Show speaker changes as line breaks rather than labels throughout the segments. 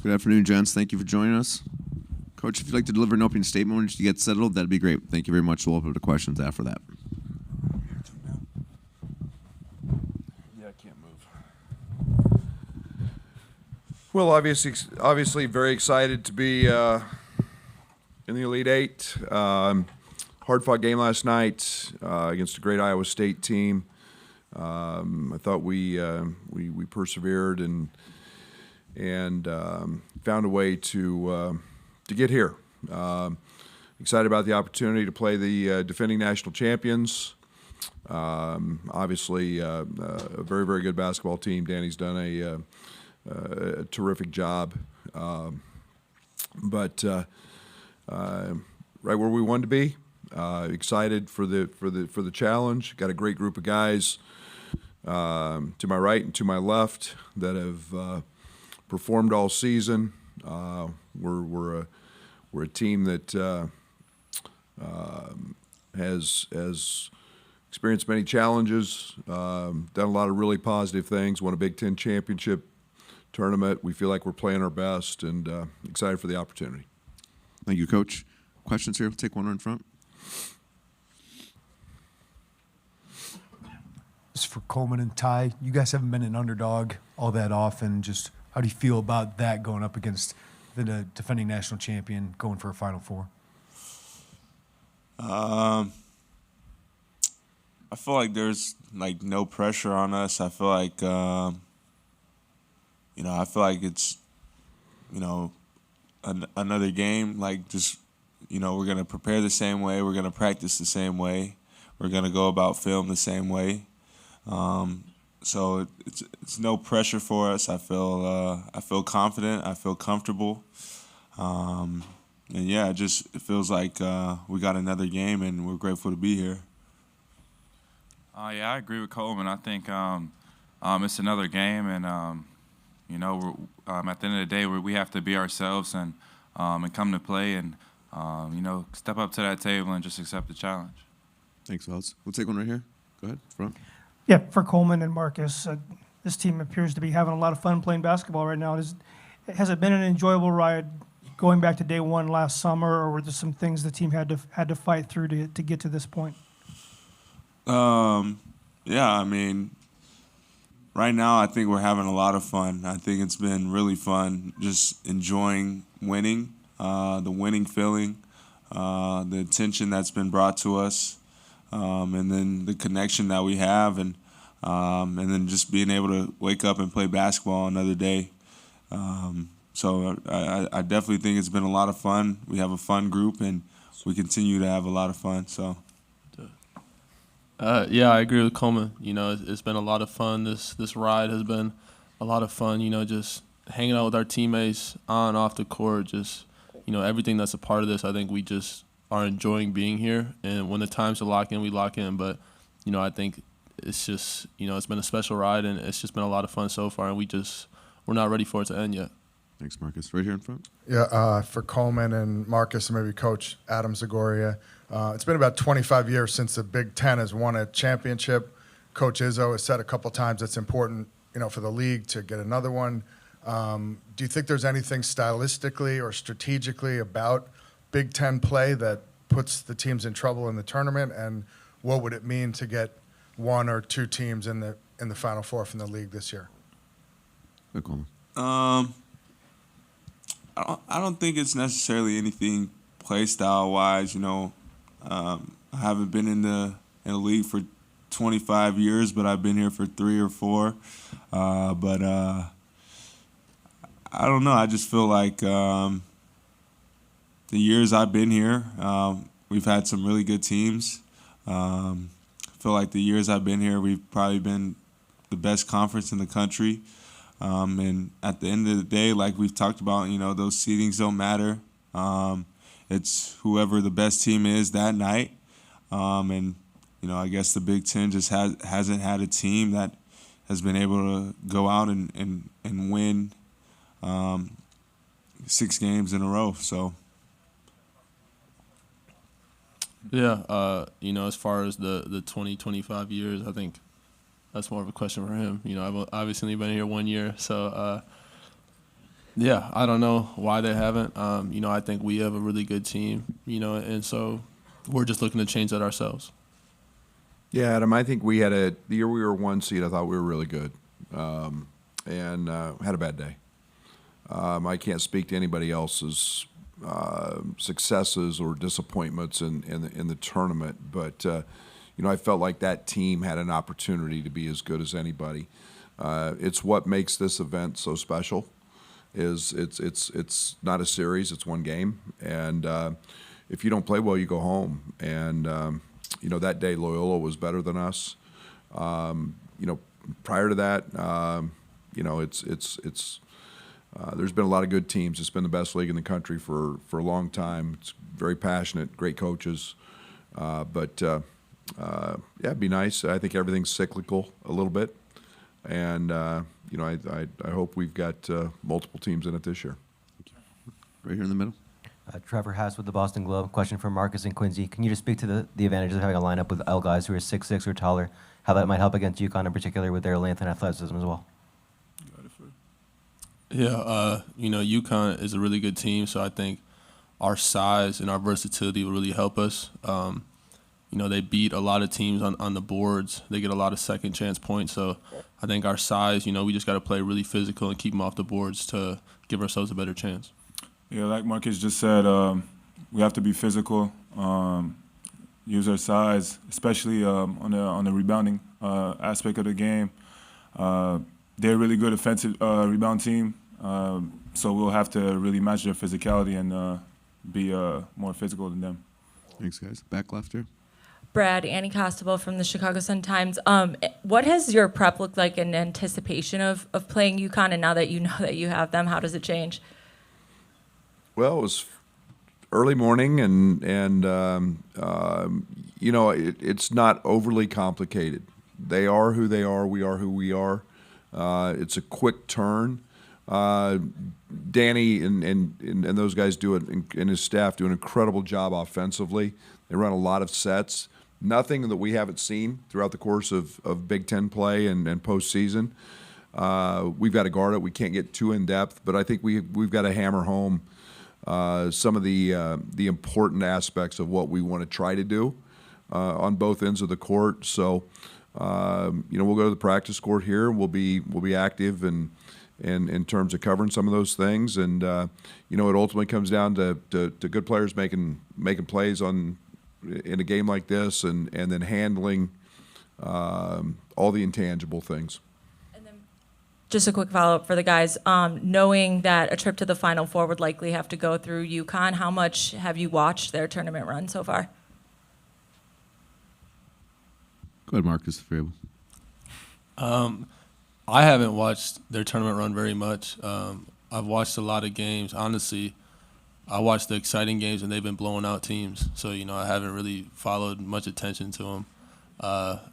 Good afternoon, gents. Thank you for joining us. Coach, if you'd like to deliver an opening statement once you get settled, that'd be great. Thank you very much. We'll open up to questions after that.
Yeah, I can't move. Well, obviously, very excited to be in the Elite Eight. Hard-fought game last night against a great Iowa State team. I thought we persevered and found a way to get here. Excited about the opportunity to play the defending national champions. Obviously, a very, very good basketball team. Danny's done a terrific job. But right where we wanted to be. Excited for the challenge. Got a great group of guys to my right and to my left that have performed all season. We're a team that has experienced many challenges, done a lot of really positive things, won a Big Ten championship tournament. We feel like we're playing our best, and excited for the opportunity.
Thank you, Coach. Questions here? We'll take one in front.
This is for Coleman and Ty. You guys haven't been an underdog all that often. Just how do you feel about that going up against the defending national champion going for a Final Four?
I feel like there's no pressure on us. I feel like I feel like it's another game. We're gonna prepare the same way. We're gonna practice the same way. We're gonna go about film the same way. So it's no pressure for us. I feel confident. I feel comfortable. And yeah, it feels like we got another game, and we're grateful to be here.
Yeah, I agree with Coleman. I think it's another game, and at the end of the day, we have to be ourselves and come to play and step up to that table and just accept the challenge.
Thanks, fellas. We'll take one right here. Go ahead, front.
Yeah, for Coleman and Marcus, this team appears to be having a lot of fun playing basketball right now. Has it been an enjoyable ride going back to day one last summer, or were there some things the team had to fight through to get to this point?
Yeah, I mean, right now I think we're having a lot of fun. I think it's been really fun just enjoying winning, the winning feeling, the attention that's been brought to us, and then the connection that we have, and then just being able to wake up and play basketball another day. So I definitely think it's been a lot of fun. We have a fun group, and we continue to have a lot of fun. So.
Yeah, I agree with Coleman. It's been a lot of fun. This ride has been a lot of fun. Just hanging out with our teammates on and off the court. Just everything that's a part of this. I think we just are enjoying being here. And when the time's to lock in, we lock in. But I think it's just it's been a special ride, and it's just been a lot of fun so far. And we're not ready for it to end yet.
Thanks, Marcus. Right here in front.
Yeah, for Coleman and Marcus, and maybe Coach Adam Zagoria. It's been about 25 years since the Big Ten has won a championship. Coach Izzo has said a couple times it's important, for the league to get another one. Do you think there's anything stylistically or strategically about Big Ten play that puts the teams in trouble in the tournament? And what would it mean to get one or two teams in the Final Four from the league this year?
Good, Coleman.
I don't think it's necessarily anything play style wise. I haven't been in the league for 25 years, but I've been here for 3 or 4. But I don't know. I just feel like the years I've been here, we've had some really good teams. I feel like the years I've been here, we've probably been the best conference in the country. And at the end of the day, like we've talked about, those seedings don't matter. It's whoever the best team is that night. And, I guess the Big Ten just hasn't had a team that has been able to go out and win 6 games in a row. So.
Yeah, as far as the 20, 25 years, I think that's more of a question for him. I've obviously been here 1 year, so Yeah, I don't know why they haven't. I think we have a really good team, and so we're just looking to change that ourselves.
Yeah, Adam, I think the year we were 1 seed, I thought we were really good, and had a bad day. I can't speak to anybody else's successes or disappointments in the tournament, but I felt like that team had an opportunity to be as good as anybody. It's what makes this event so special. It's not a series; it's one game, and if you don't play well, you go home. And that day Loyola was better than us. Prior to that, there's been a lot of good teams. It's been the best league in the country for a long time. It's very passionate, great coaches, but it'd be nice. I think everything's cyclical a little bit, and I hope we've got multiple teams in it this year.
Right here in the middle.
Trevor Hass with the Boston Globe. Question for Marcus and Quincy. Can you just speak to the advantages of having a lineup with L guys who are 6'6" or taller, how that might help against UConn in particular with their length and athleticism as well?
Yeah, UConn is a really good team, so I think our size and our versatility will really help us. They beat a lot of teams on the boards. They get a lot of second chance points, so I think our size, we just got to play really physical and keep them off the boards to give ourselves a better chance.
Yeah, like Marcus just said, we have to be physical, use our size, especially on the rebounding aspect of the game. They're a really good offensive rebound team, so we'll have to really match their physicality and be more physical than them.
Thanks, guys. Back left here.
Brad, Annie Costable from the Chicago Sun-Times. What has your prep looked like in anticipation of playing UConn, and now that you know that you have them, how does it change?
Well, it was early morning, and it's not overly complicated. They are who they are. We are who we are. It's a quick turn. Danny and those guys and his staff do an incredible job offensively. They run a lot of sets. Nothing that we haven't seen throughout the course of Big Ten play and postseason. We've got to guard it. We can't get too in depth, but I think we've got to hammer home some of the important aspects of what we want to try to do on both ends of the court. So we'll go to the practice court here. We'll be active and in terms of covering some of those things, and it ultimately comes down to good players making plays in a game like this, and then handling all the intangible things.
Just a quick follow-up for the guys. Knowing that a trip to the Final Four would likely have to go through UConn, how much have you watched their tournament run so far?
Go ahead, Marcus, if you're able.
I haven't watched their tournament run very much. I've watched a lot of games. Honestly, I watched the exciting games, and they've been blowing out teams. So, I haven't really followed much attention to them.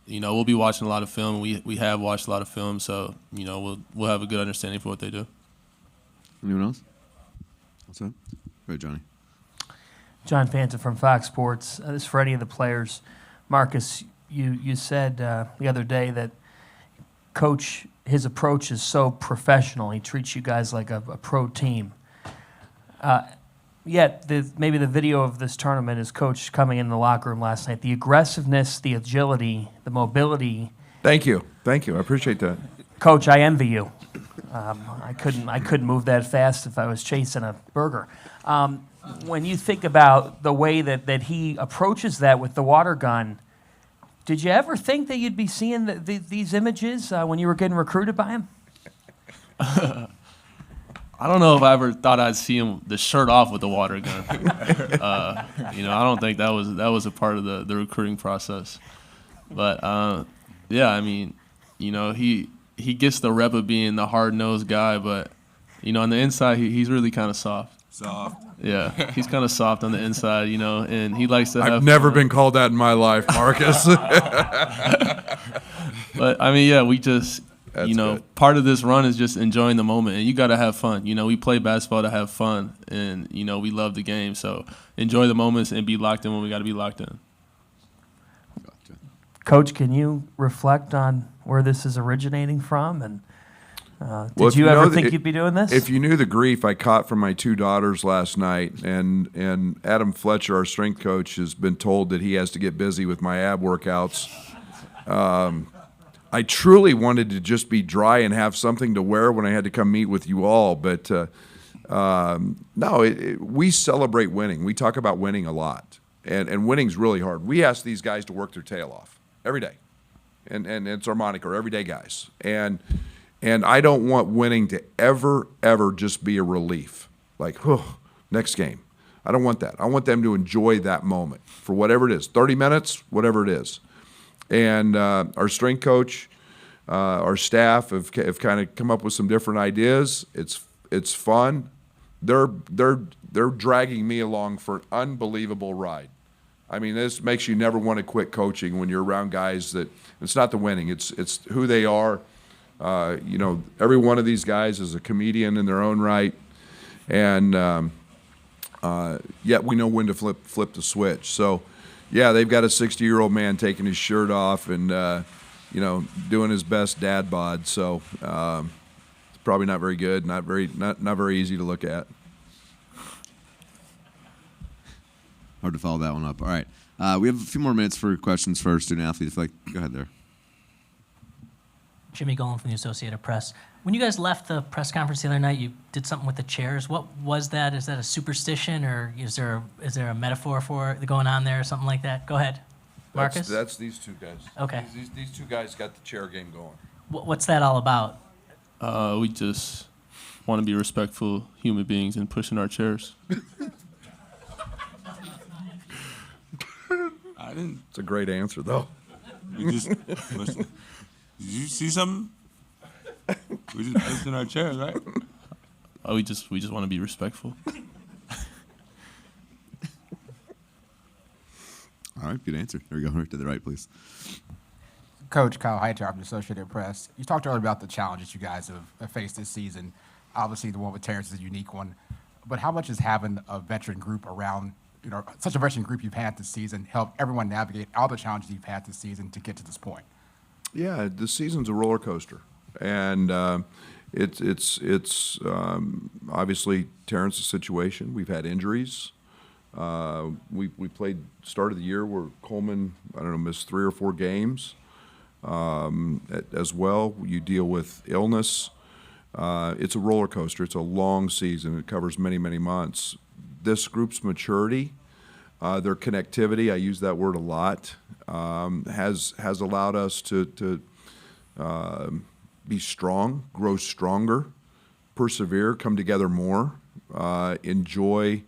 We'll be watching a lot of film. We have watched a lot of film, so, we'll have a good understanding for what they do.
Anyone else? What's up? Go ahead, Johnny.
John Fanta from Fox Sports. This is for any of the players. Marcus, you said the other day that Coach, his approach is so professional. He treats you guys like a pro team. Yet, maybe the video of this tournament is Coach coming in the locker room last night. The aggressiveness, the agility, the mobility.
Thank you. I appreciate that.
Coach, I envy you. I couldn't move that fast if I was chasing a burger. When you think about the way that he approaches that with the water gun, did you ever think that you'd be seeing these images when you were getting recruited by him?
I don't know if I ever thought I'd see him the shirt off with the water gun. I don't think that was a part of the recruiting process. But he gets the rep of being the hard-nosed guy, but on the inside he's really kind of soft.
Soft.
Yeah, he's kind of soft on the inside, and he likes to have
I've never
fun.
been called that in my life, Marcus.
But we just.
That's good.
Part of this run is just enjoying the moment, and you got to have fun. We play basketball to have fun, and, we love the game. So enjoy the moments and be locked in when we got to be locked in.
Coach, can you reflect on where this is originating from? And Did you ever think you'd be doing this?
If you knew the grief I caught from my 2 daughters last night, and Adam Fletcher, our strength coach, has been told that he has to get busy with my ab workouts. I truly wanted to just be dry and have something to wear when I had to come meet with you all, but no, we celebrate winning. We talk about winning a lot, and winning's really hard. We ask these guys to work their tail off every day, and it's our moniker, everyday guys. And I don't want winning to ever just be a relief. Like, next game. I don't want that. I want them to enjoy that moment for whatever it is, 30 minutes, whatever it is. And our strength coach, our staff have kind of come up with some different ideas. It's fun. They're dragging me along for an unbelievable ride. I mean, this makes you never want to quit coaching when you're around guys that it's not the winning, it's who they are. You know, every one of these guys is a comedian in their own right, and yet we know when to flip the switch. So, yeah, they've got a 60-year-old man taking his shirt off and you know, doing his best dad bod. So it's probably not very good, not very easy to look at.
Hard to follow that one up. All right, we have a few more minutes for questions for our student athletes. Go ahead there.
Jimmy Golan from the Associated Press. When you guys left the press conference the other night, you did something with the chairs. What was that? Is that a superstition, or is there a metaphor for it going on there, or something like that? Go ahead, Marcus.
That's these 2 guys.
Okay.
These 2 guys got the chair game going.
What's that all about?
We just want to be respectful human beings and pushing our chairs.
I didn't.
It's a great answer, though.
We just did you see something? We just pushed in our chairs, right?
We just want to be respectful.
All right, good answer. There we go. Right to the right, please.
Coach Kyle Hightower from the Associated Press. You talked earlier about the challenges you guys have faced this season. Obviously, the one with Terrence is a unique one. But how much is having a veteran group around, you know, such a veteran group you've had this season, help everyone navigate all the challenges you've had this season to get to this point?
Yeah, the season's a roller coaster, and it's obviously Terrence's situation. We've had injuries. We played start of the year where Coleman, missed 3 or 4 games. As well, you deal with illness. It's a roller coaster. It's a long season. It covers many months. This group's maturity, their connectivity, I use that word a lot, has allowed us to be strong, grow stronger, persevere, come together more, enjoy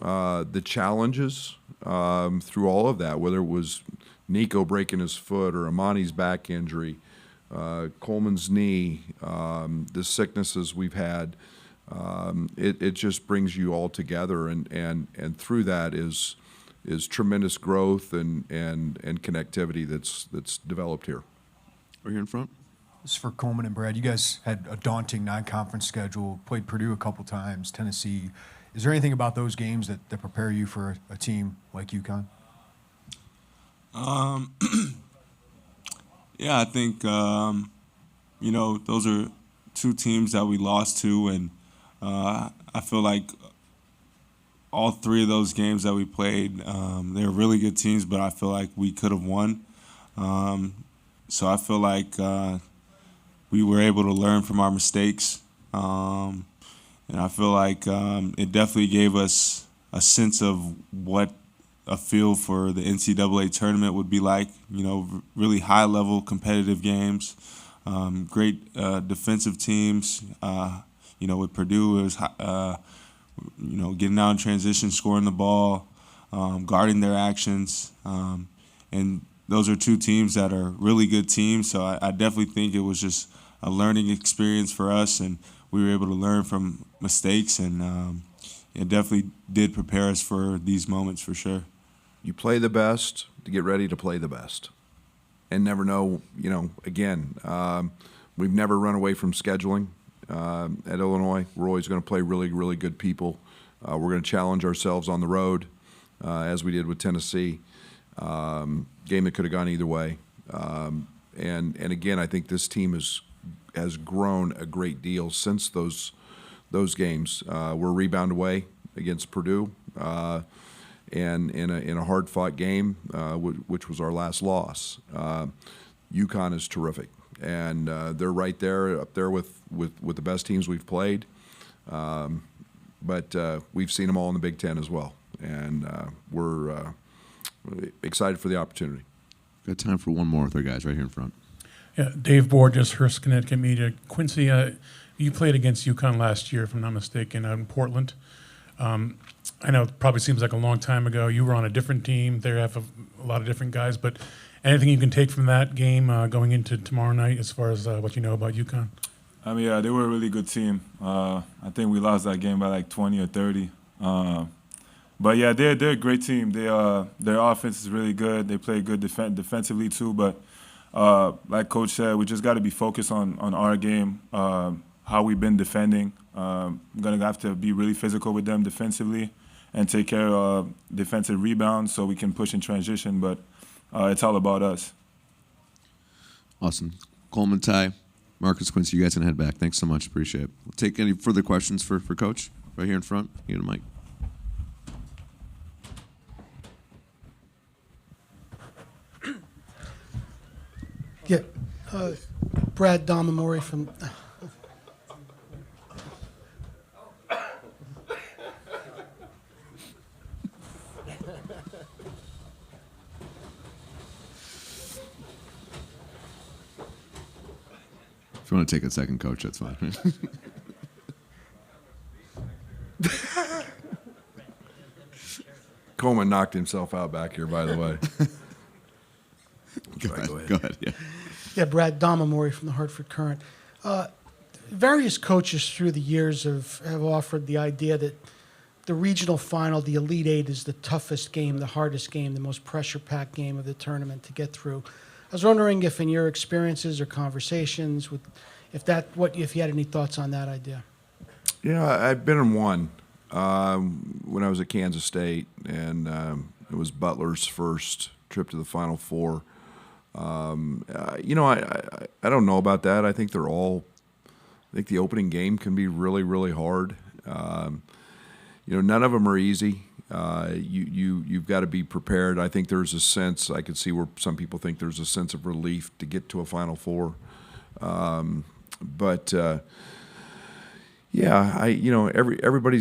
the challenges through all of that, whether it was Nico breaking his foot or Amani's back injury, Coleman's knee, the sicknesses we've had. It just brings you all together, and through that is tremendous growth and connectivity that's developed here.
We're here in front.
This is for Coleman and Brad. You guys had a daunting non-conference schedule, played Purdue a couple times, Tennessee. Is there anything about those games that prepare you for a team like UConn?
Yeah, I think, those are 2 teams that we lost to, and I feel like all 3 of those games that we played, they were really good teams, but I feel like we could have won. So I feel like we were able to learn from our mistakes, and I feel like it definitely gave us a sense of what a feel for the NCAA tournament would be like. Really high-level competitive games, great defensive teams. With Purdue, it was getting out in transition, scoring the ball, guarding their actions, and those are 2 teams that are really good teams. So I definitely think it was just a learning experience for us, and we were able to learn from mistakes, and it definitely did prepare us for these moments for sure.
You play the best to get ready to play the best, and never know. Again, we've never run away from scheduling at Illinois. We're always going to play really good people. We're going to challenge ourselves on the road, as we did with Tennessee. Game that could have gone either way. And again, I think this team is has grown a great deal since those games. We're a rebound away against Purdue, and in a hard-fought game, which was our last loss. UConn is terrific, and they're right there up there with the best teams we've played. But we've seen them all in the Big Ten as well, and we're excited for the opportunity.
Got time for one more with our guys right here in front.
Yeah, Dave Borges, Hearst, Connecticut Media. Quincy, you played against UConn last year, if I'm not mistaken, out in Portland. I know it probably seems like a long time ago. You were on a different team. They have a lot of different guys, but anything you can take from that game going into tomorrow night as far as what you know about UConn?
I mean, yeah, they were a really good team. I think we lost that game by like 20 or 30. But yeah, they're a great team. Their offense is really good. They play good defensively too. But like Coach said, we just got to be focused on our game, how we've been defending. I'm gonna have to be really physical with them defensively and take care of defensive rebounds so we can push in transition. But it's all about us.
Awesome. Coleman, Ty, Marcus, Quincy, you guys can head back. Thanks so much. Appreciate it. We'll take any further questions for Coach right here in front. You get a mic.
Yeah, Brad Underwood from.
If you want to take a second, Coach, that's fine.
Coleman knocked himself out back here, by the way.
Go ahead. Yeah.
Yeah, Brad Underwood from the Hartford Courant. Various coaches through the years have offered the idea that the regional final, the Elite Eight, is the toughest game, the hardest game, the most pressure-packed game of the tournament to get through. I was wondering if, in your experiences or conversations, if you had any thoughts on that idea.
Yeah, I've been in one when I was at Kansas State, and it was Butler's first trip to the Final Four. I don't know about that. I think the opening game can be really, really hard. None of them are easy. You've got to be prepared. I think there's a sense, I could see where some people think there's a sense of relief to get to a Final Four. Everybody's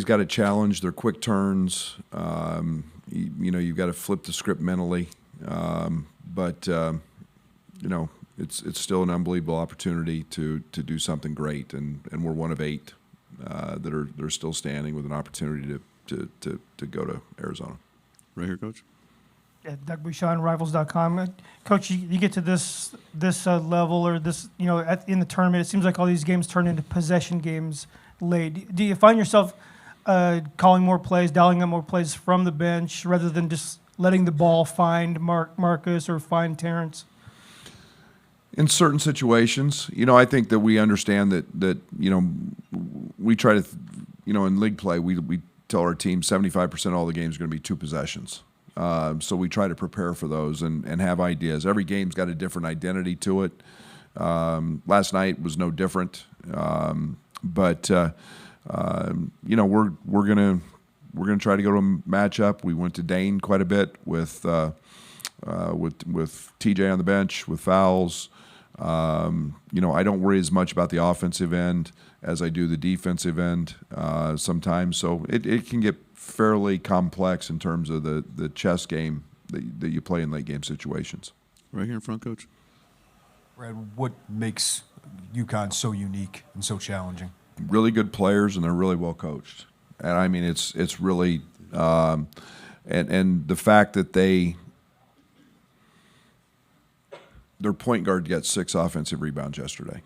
got a challenge. They're quick turns. You've got to flip the script mentally. It's still an unbelievable opportunity to do something great, and we're one of 8 that are still standing with an opportunity to go to Arizona.
Right here, Coach.
Yeah, Doug Bouchon, Rivals.com. Coach, you get to this level or this, in the tournament, it seems like all these games turn into possession games late. Do you find yourself calling more plays, dialing up more plays from the bench rather than just letting the ball find Marcus or find Terrence?
In certain situations, I think that we understand that we try to, in league play, we tell our team 75% of all the games are going to be 2 possessions. So we try to prepare for those and have ideas. Every game's got a different identity to it. Last night was no different. We're gonna try to go to a matchup. We went to Dane quite a bit with TJ on the bench with fouls. I don't worry as much about the offensive end as I do the defensive end sometimes. So it can get fairly complex in terms of the chess game that you play in late game situations.
Right here in front, Coach.
Brad, what makes UConn so unique and so challenging?
Really good players, and they're really well coached. And I mean, it's really and the fact that their point guard got 6 offensive rebounds yesterday.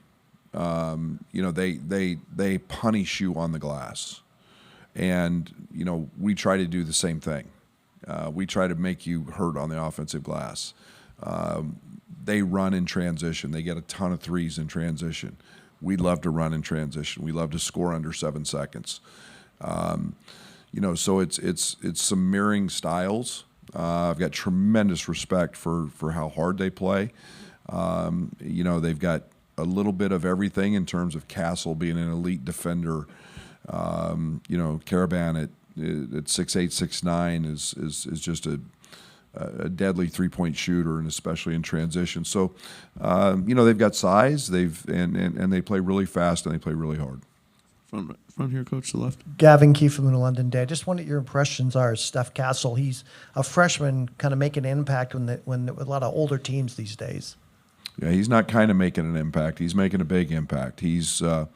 They punish you on the glass, and we try to do the same thing. We try to make you hurt on the offensive glass. They run in transition. They get a ton of threes in transition. We love to run in transition. We love to score under 7 seconds. So it's some mirroring styles. I've got tremendous respect for how hard they play. They've got a little bit of everything in terms of Castle being an elite defender. Caravan at 6'8", 6'9" is just a deadly three-point shooter, and especially in transition. So, they've got size. And they play really fast and they play really hard.
From here, Coach, to the left.
Gavin Key from the London Day. Just wonder what your impressions are of Steph Castle. He's a freshman, kind of making an impact when with a lot of older teams these days.
Yeah, he's not kind of making an impact. He's making a big impact. He's an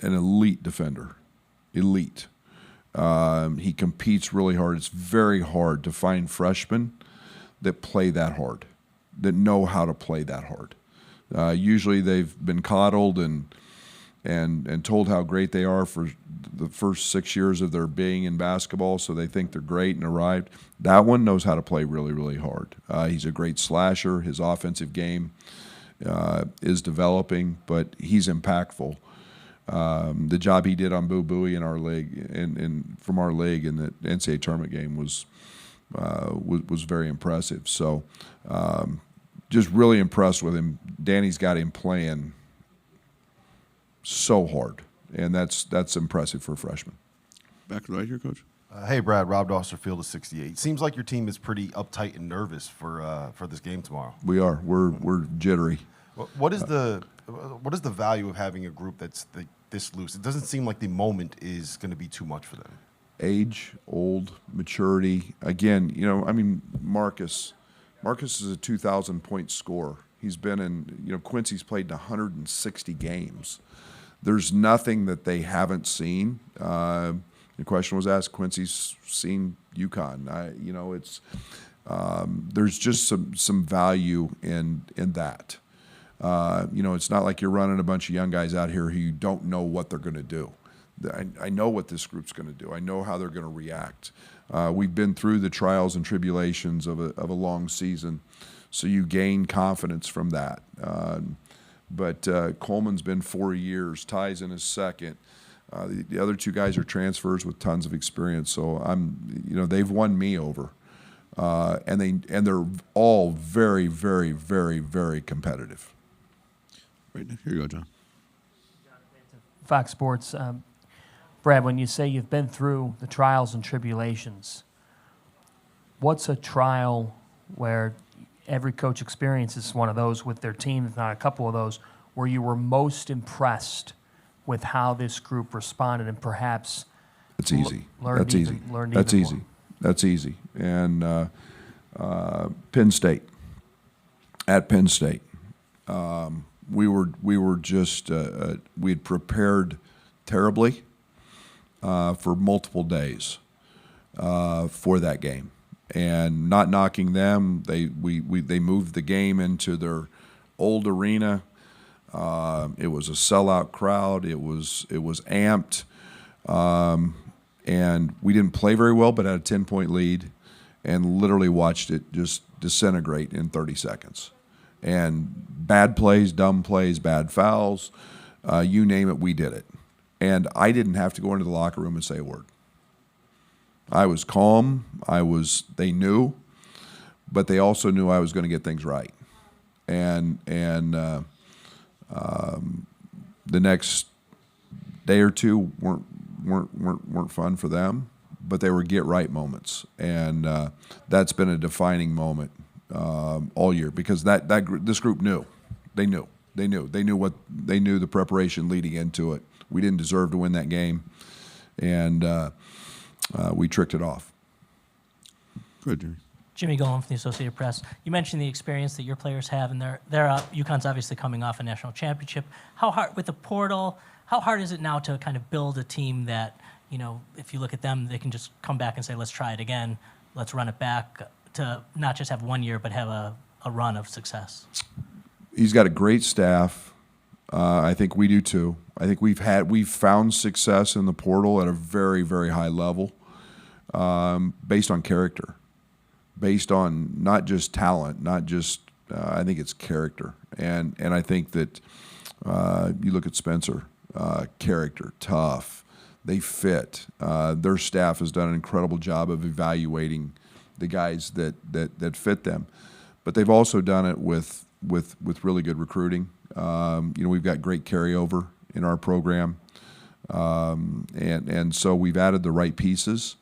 elite defender, elite. He competes really hard. It's very hard to find freshmen that play that hard, that know how to play that hard. Usually they've been coddled and told how great they are for the first 6 years of their being in basketball, so they think they're great and arrived. That one knows how to play really, really hard. He's a great slasher. His offensive game is developing, but he's impactful. The job he did on Boo Buie in our league and from our league in the NCAA tournament game was very impressive. So just really impressed with him. Danny's got him playing so hard, and that's impressive for a freshman.
Back to the right here, Coach.
Hey, Brad. Rob Doster, Field of 68. Seems like your team is pretty uptight and nervous for this game tomorrow.
We are. We're jittery.
What is the value of having a group that's this loose? It doesn't seem like the moment is going to be too much for them.
Age, old, maturity. Again, Marcus is a 2,000-point scorer. He's been in, Quincy's played in 160 games. There's nothing that they haven't seen. The question was asked, Quincy's seen UConn. There's just some value in that. It's not like you're running a bunch of young guys out here who you don't know what they're going to do. I know what this group's going to do. I know how they're going to react. We've been through the trials and tribulations of a long season, so you gain confidence from that. But Coleman's been 4 years. Ty's in his second. The other two guys are transfers with tons of experience. So they've won me over, and they're all very, very, very, very competitive.
Right here you go, John.
Fox Sports. Brad, when you say you've been through the trials and tribulations, what's a trial where every coach experiences one of those with their team, if not a couple of those, where you were most impressed with how this group responded and perhaps
That's easy.
learned even more?
That's easy. And Penn State. At Penn State, we were just we had prepared terribly for multiple days for that game, and not knocking them. They moved the game into their old arena. It was a sellout crowd. It was amped, and we didn't play very well, but had a 10-point lead, and literally watched it just disintegrate in 30 seconds. And bad plays, dumb plays, bad fouls, you name it, we did it. And I didn't have to go into the locker room and say a word. I was calm. They knew, but they also knew I was going to get things right. And the next day or two weren't fun for them, but they were get right moments, and that's been a defining moment all year, because this group knew. They knew the preparation leading into it. We didn't deserve to win that game, and we tricked it off.
Good, Jimmy.
Jimmy Golan from the Associated Press. You mentioned the experience that your players have, and UConn's obviously coming off a national championship. How hard with the portal? How hard is it now to kind of build a team that, if you look at them, they can just come back and say, let's try it again, let's run it back, to not just have 1 year, but have a run of success?
He's got a great staff. I think we do too. I think we've found success in the portal at a very, very high level, based on character, based on not just talent, not just I think it's character, and I think that you look at Spencer, character, tough, they fit. Their staff has done an incredible job of evaluating the guys that fit them. but they've also done it with really good recruiting. We've got great carryover in our program, and so we've added the right pieces.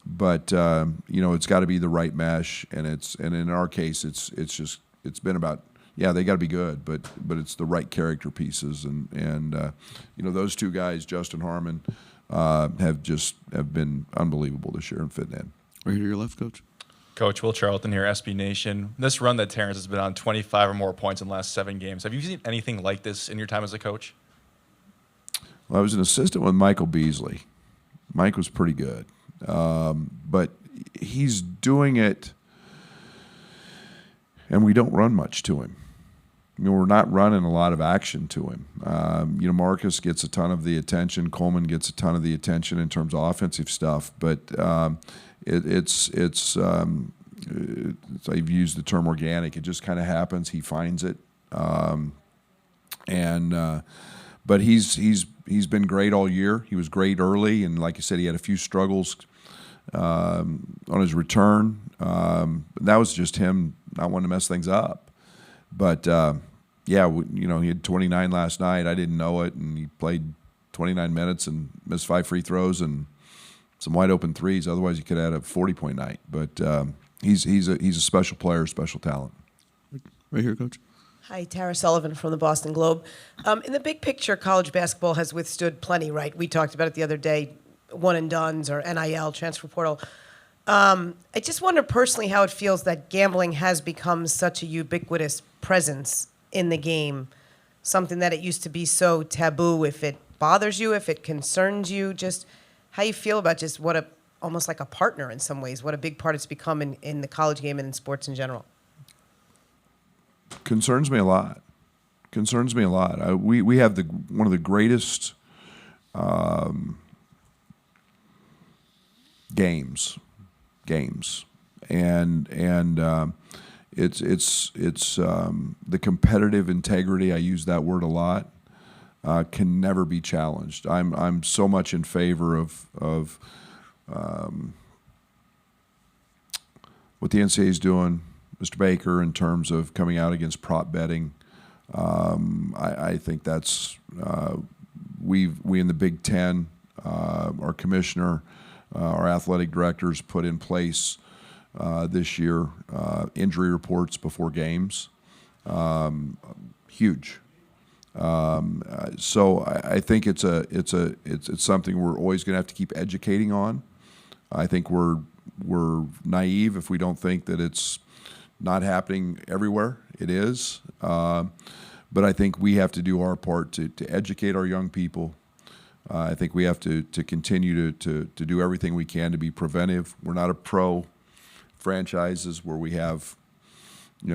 But it's got to be the right mesh, and in our case, it's been about, yeah, they got to be good, but it's the right character pieces, and those two guys, Justin Harmon, have been unbelievable this year and fitting in.
Right here to your left, Coach.
Coach Will Charlton here, SB Nation. This run that Terrence has been on, 25 or more points in the last 7 games. Have you seen anything like this in your time as a coach?
Well, I was an assistant with Michael Beasley. Mike was pretty good, but he's doing it, and we don't run much to him. We're not running a lot of action to him. Marcus gets a ton of the attention. Coleman gets a ton of the attention in terms of offensive stuff, but I've used the term organic. It just kind of happens. He finds it, but he's been great all year. He was great early, and like I said, he had a few struggles on his return. That was just him not wanting to mess things up. But he had 29 last night. I didn't know it, and he played 29 minutes and missed 5 free throws and some wide open threes. Otherwise, he could have had a 40-point night. But he's a special player, special talent.
Right here, Coach.
Hi, Tara Sullivan from the Boston Globe. In the big picture, college basketball has withstood plenty, right? We talked about it the other day, one and dones or NIL, transfer portal. I just wonder personally how it feels that gambling has become such a ubiquitous presence in the game, something that it used to be so taboo. If it bothers you, if it concerns you, just how you feel about just almost like a partner in some ways, what a big part it's become in the college game and in sports in general.
Concerns me a lot. We have one of the greatest games, and it's the competitive integrity. I use that word a lot. Can never be challenged. I'm so much in favor of what the NCAA is doing, Mr. Baker, in terms of coming out against prop betting. I think that's we in the Big Ten, our commissioner, our athletic directors put in place this year injury reports before games. Huge. So I think it's something we're always going to have to keep educating on. I think we're naive if we don't think that it's not happening everywhere. It is, but I think we have to do our part to educate our young people. I think we have to continue to do everything we can to be preventive. We're not a pro franchises where we have,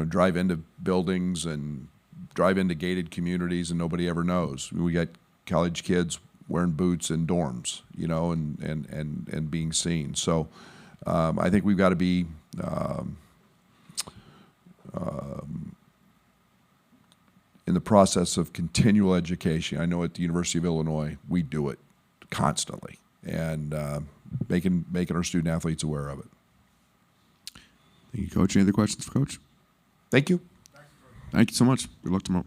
drive into buildings and drive into gated communities and nobody ever knows. We got college kids wearing boots in dorms, and being seen. So I think we've got to be in the process of continual education. I know at the University of Illinois, we do it constantly, and making our student athletes aware of it.
Thank you, Coach. Any other questions for Coach?
Thank you.
Thank you so much. Good luck tomorrow.